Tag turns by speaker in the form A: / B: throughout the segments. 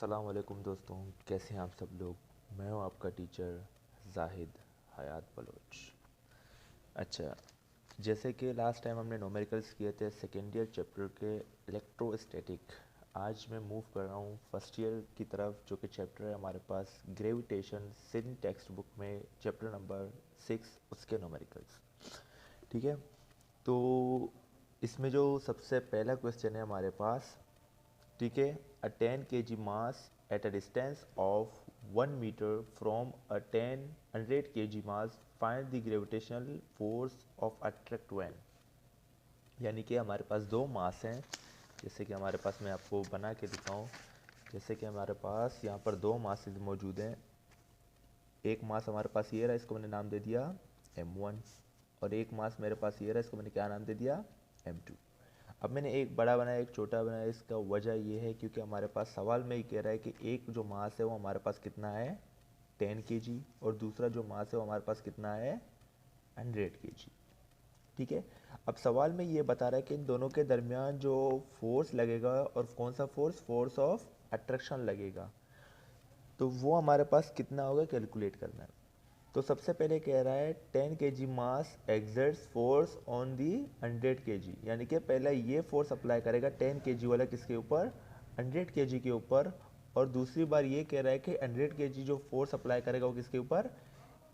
A: अस्सलाम वालेकुम दोस्तों, कैसे हैं आप सब लोग। मैं हूं आपका टीचर जाहिद हयात बलोच। अच्छा, जैसे कि लास्ट टाइम हमने नोमेरिकल्स किए थे सेकेंड ईयर चैप्टर के इलेक्ट्रोस्टैटिक। आज मैं मूव कर रहा हूं फर्स्ट ईयर की तरफ, जो कि चैप्टर है हमारे पास ग्रेविटेशन सिन टेक्स्ट बुक में चैप्टर नंबर 6 उसके नोमेरिकल्स। ठीक है, तो इसमें जो सबसे पहला क्वेश्चन है हमारे पास, ठीक है, a 10 kg mass at a distance of 1 meter from a 100 kg mass, find the gravitational force of attract when। यानी कि हमारे पास दो मास हैं, जैसे कि हमारे पास, मैं आपको बना के दिखाऊं। जैसे कि हमारे पास यहाँ पर दो मासेस मौजूद हैं। एक मास हमारे पास ये रहा, इसको मैंने नाम दे दिया m1, और एक मास मेरे पास ये रहा, इसको मैंने क्या नाम दे दिया m2। अब मैंने एक बड़ा बनाया एक छोटा बनाया, इसका वजह ये है क्योंकि हमारे पास सवाल में ही कह रहा है कि एक जो मास है वो हमारे पास कितना है 10 kg, और दूसरा जो मास है वो हमारे पास कितना है 100 kg। ठीक है, अब सवाल में ये बता रहा है कि इन दोनों के दरमियान जो फोर्स लगेगा, और कौन सा फोर्स, फोर्स ऑफ अट्रैक्शन लगेगा, तो वो हमारे पास कितना होगा कैलकुलेट करना है। तो सबसे पहले कह रहा है 10 kg mass exerts force on the 100 kg, यानी कि पहला ये फोर्स अप्लाई करेगा 10 kg वाला किसके ऊपर, 100 kg के ऊपर, और दूसरी बार ये कह रहा है कि 100 kg जो फोर्स अप्लाई करेगा वो किसके ऊपर,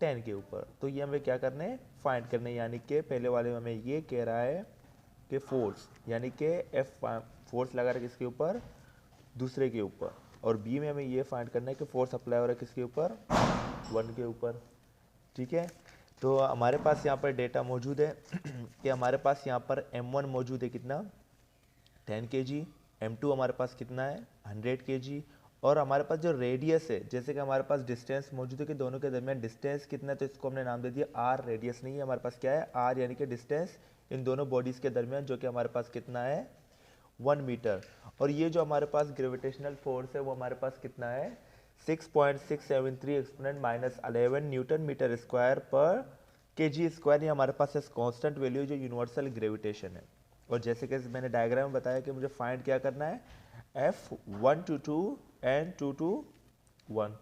A: 10 के ऊपर। तो ये हमें क्या करना है, फाइंड करना है। यानी कि पहले वाले में हमें ये कह रहा है कि फोर्स, यानी कि एफ फोर्स लगा रहा है किसके ऊपर, दूसरे के ऊपर, और बी में हमें ये फाइंड करना है कि फोर्स अप्लाई हो रहा है किसके ऊपर, 1 के ऊपर। ठीक है, तो हमारे पास यहाँ पर डेटा मौजूद है कि हमारे पास यहाँ पर m1 मौजूद है कितना 10 kg, m2 हमारे पास कितना है 100 kg, और हमारे पास जो रेडियस है, जैसे कि हमारे पास डिस्टेंस मौजूद है कि दोनों के दरमियान डिस्टेंस कितना है, तो इसको हमने नाम दे दिया r। रेडियस नहीं है हमारे पास, क्या है r, यानी कि डिस्टेंस इन दोनों बॉडीज़ के दरमियान, जो कि हमारे पास कितना है 1 मीटर। और ये जो हमारे पास ग्रेविटेशनल फोर्स है वो हमारे पास कितना है 6.673 exponent minus 11 newton metre square पर केजी स्क्वायर। ये हमारे पास कांस्टेंट वैल्यू जो यूनिवर्सल ग्रेविटेशन है। और जैसे कि मैंने डायग्राम में बताया कि मुझे फाइंड क्या करना है, F122 एंड 221।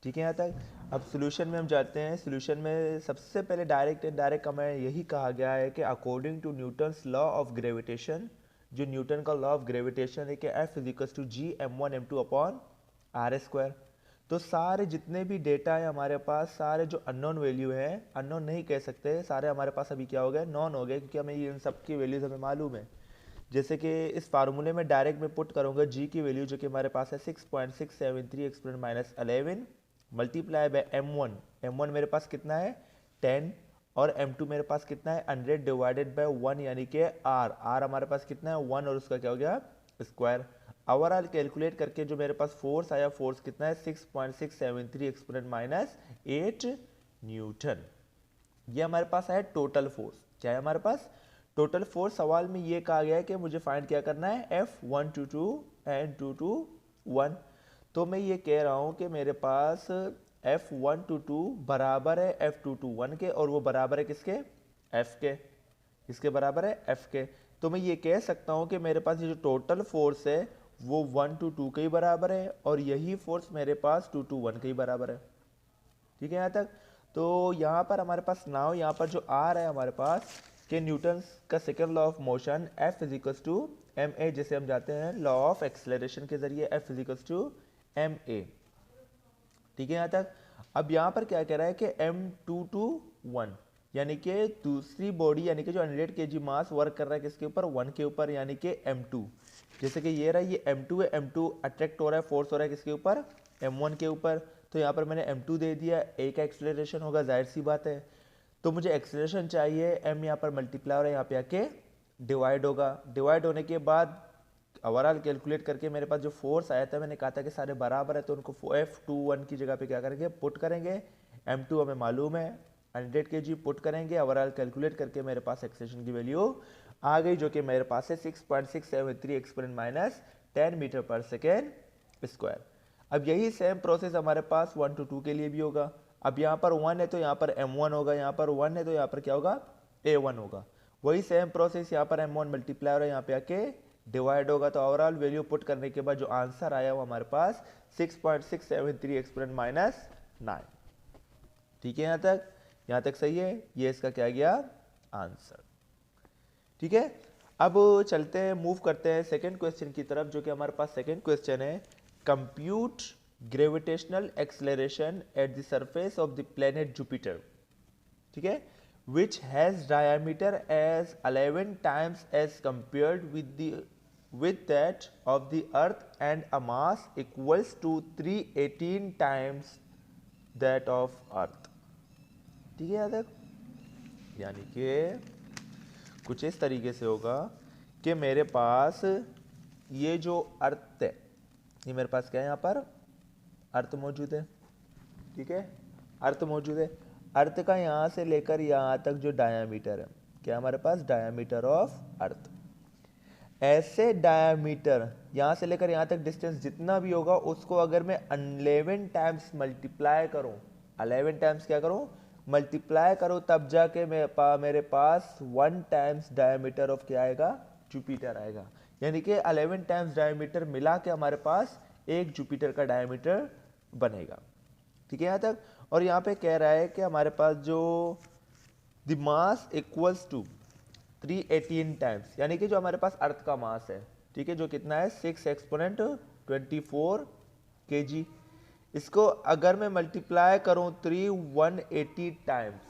A: ठीक है यहाँ तक। अब सोल्यूशन में हम जाते हैं। सोल्यूशन में सबसे पहले डायरेक्ट एंड डायरेक्ट हमें यही कहा गया है कि according to Newton's law of gravitation, जो न्यूटन का लॉ ऑफ ग्रेविटेशन है कि F is equal to G m1 m2 upon R square. तो सारे जितने भी डेटा है हमारे पास, सारे जो अननोन वैल्यू है, अननोन नहीं कह सकते, सारे हमारे पास अभी क्या हो गए, नॉन हो गए, क्योंकि हमें इन सब की वैल्यूज हमें मालूम है। जैसे कि इस फार्मूले में डायरेक्ट में पुट करूंगा जी की वैल्यू, जो कि हमारे पास है 6.673 exponent minus 11 multiply by m1। m1 मेरे पास कितना है 10, और m2 मेरे पास कितना है 100 डिवाइडेड बाय 1, यानी कि r हमारे पास कितना है 1, और उसका क्या हो गया स्क्वायर। ओवरऑल कैलकुलेट करके जो मेरे पास फोर्स आया, फोर्स कितना है 6.673 एक्सपोनेंट माइनस 8 न्यूटन। ये हमारे पास है टोटल फोर्स। क्या है हमारे पास टोटल फोर्स। सवाल में ये कहा गया है कि मुझे फाइंड क्या करना है F122 एंड 221। तो मैं ये कह रहा हूं कि मेरे पास F122 बराबर है F221 के, और वो बराबर है किसके, F के। किसके बराबर है, F के। तो मैं ये कह सकता हूं कि मेरे पास ये जो टोटल फोर्स है वो 122 के ही बराबर है, और यही फोर्स मेरे पास 221 के ही बराबर है। ठीक है यहाँ तक। तो यहाँ पर हमारे पास नाउ यहाँ पर जो आ रहा है हमारे पास कि न्यूटन का second law of motion F is equals to M A, जैसे हम जाते हैं लॉ ऑफ एक्सेलरेशन के जरिए F is equals to M A. ठीक है यहाँ तक। अब यहाँ पर क्या कह रहा है कि M221, यानी कि दूसरी बॉडी, यानी कि जो 100 kg मास वर्क कर रहा है किसके ऊपर, 1 के ऊपर, यानी कि M2। जैसे कि ये रहा, ये M2 है, M2 अट्रैक्ट हो रहा है, फोर्स हो रहा है किसके ऊपर, M1 के ऊपर। तो यहाँ पर मैंने M2 दे दिया, ए का एक्सेलरेशन होगा, जाहिर सी बात है। तो मुझे एक्सेलरेशन चाहिए, M यहाँ पर मल्टीप्लाई हो रहा है, यहाँ पे आके डिवाइड होगा। डिवाइड होने के बाद ओवरऑल कैलकुलेट करके मेरे पास जो फोर्स आया था, मैंने कहा था कि सारे बराबर है, तो उनको F21 की जगह पे क्या करेंगे, पुट करेंगे। M2 हमें मालूम है 100 kg, पुट करेंगे। ओवरऑल कैलकुलेट करके मेरे पास एक्सेलरेशन की वैल्यू आ गई, जो कि मेरे पास है 6.673 एक्सपोनेंट माइनस 10 मीटर पर सेकेंड स्क्वायर। अब यही सेम प्रोसेस हमारे पास 1 to 2 के लिए भी होगा। अब यहाँ पर 1 है तो यहाँ पर M1 होगा, यहाँ पर 1 है तो यहाँ पर क्या होगा A1 होगा। वही सेम प्रोसेस यहाँ पर M1 मल्टीप्लाई हो रहा है, यहाँ पे आके डिवाइड होगा तो ओवरऑल वैल्यू पुट करने के बाद जो आंसर आया वो हमारे पास 6.673 एक्सपोनेंट माइनस 9। ठीक है, यहां तक सही है, ये इसका क्या गया आंसर। ठीक है, अब चलते हैं, मूव करते हैं सेकंड क्वेश्चन की तरफ, जो कि हमारे पास सेकंड क्वेश्चन है, compute gravitational acceleration at the surface of the planet Jupiter. ठीक है, which has diameter as 11 times as compared with that of the earth and a mass equals to 318 times that of earth। ठीक है, यहाँ तक यानी कि कुछ इस तरीके से होगा कि मेरे पास ये जो अर्थ है, ये मेरे पास क्या है, यहाँ पर अर्थ मौजूद है। ठीक है, अर्थ मौजूद है, अर्थ का यहाँ से लेकर यहाँ तक जो डायामीटर है, क्या हमारे पास डायामीटर ऑफ अर्थ, ऐसे डायामीटर यहाँ से लेकर यहाँ तक डिस्टेंस जितना भी होगा उसको अगर मैं 11 टाइम्स मल्टीप्लाई करूँ, 11 टाइम्स क्या करूँ मल्टीप्लाई करूँ, तब जाके मेरे पास 1 टाइम्स डायामीटर ऑफ क्या आएगा जुपिटर आएगा। यानी कि 11 टाइम्स डायामीटर मिला के हमारे पास एक जुपिटर का डायामीटर बनेगा। ठीक है, यहाँ तक। और यहाँ पे कह रहा है कि हमारे पास जो the mass equals to 318 times, यानी कि जो हमारे पास अर्थ का मास है, ठीक है, जो कितना है 6 एक्सपोनेंट 24 kg, इसको अगर मैं मल्टीप्लाई करूँ 180 टाइम्स,